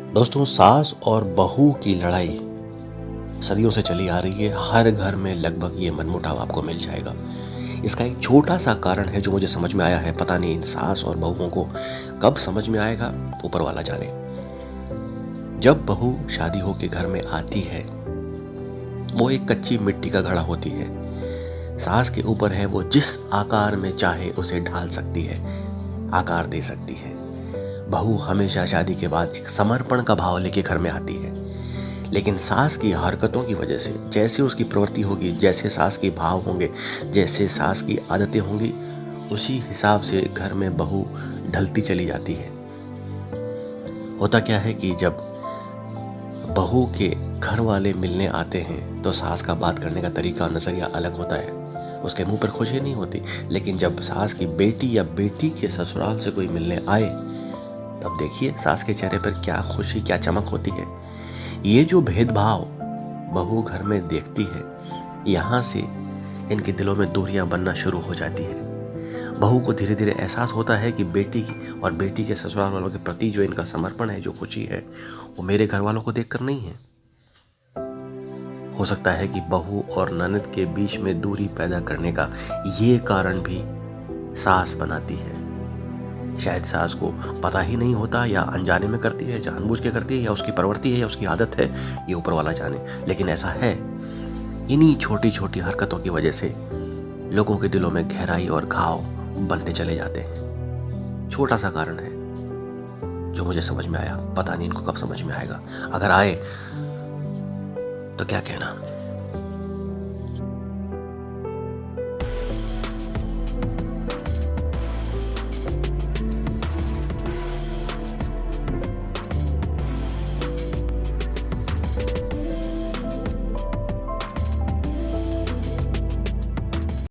दोस्तों, सास और बहू की लड़ाई सदियों से चली आ रही है। हर घर में लगभग ये मनमुटाव आपको मिल जाएगा। इसका एक छोटा सा कारण है जो मुझे समझ में आया है। पता नहीं इन सास और बहुओं को कब समझ में आएगा, ऊपर वाला जाने। जब बहू शादी होके घर में आती है, वो एक कच्ची मिट्टी का घड़ा होती है। सास के ऊपर है, वो जिस आकार में चाहे उसे ढाल सकती है, आकार दे सकती है। बहू हमेशा शादी के बाद एक समर्पण का भाव लेके घर में आती है, लेकिन सास की हरकतों की वजह से, जैसे उसकी प्रवृत्ति होगी, जैसे सास के भाव होंगे, जैसे सास की आदतें होंगी, उसी हिसाब से घर में बहू ढलती चली जाती है। होता क्या है कि जब बहू के घर वाले मिलने आते हैं तो सास का बात करने का तरीका और नज़रिया अलग होता है। उसके मुंह पर खुशी नहीं होती। लेकिन जब सास की बेटी या बेटी के ससुराल से कोई मिलने आए, तब देखिए सास के चेहरे पर क्या खुशी, क्या चमक होती है। ये जो भेदभाव बहू घर में देखती है, यहाँ से इनके दिलों में दूरियां बनना शुरू हो जाती है। बहू को धीरे धीरे एहसास होता है कि बेटी की और बेटी के ससुराल वालों के प्रति जो इनका समर्पण है, जो खुशी है, वो मेरे घर वालों को देखकर नहीं है। हो सकता है कि बहू और ननद के बीच में दूरी पैदा करने का ये कारण भी सास बनाती है। शायद सास को पता ही नहीं होता, या अनजाने में करती है, जानबूझ के करती है, या उसकी प्रवृत्ति है, या उसकी आदत है, ये ऊपर वाला जाने। लेकिन ऐसा है। इन्हीं छोटी छोटी हरकतों की वजह से लोगों के दिलों में गहराई और घाव बनते चले जाते हैं। छोटा सा कारण है जो मुझे समझ में आया। पता नहीं इनको कब समझ में आएगा। अगर आए तो क्या कहना।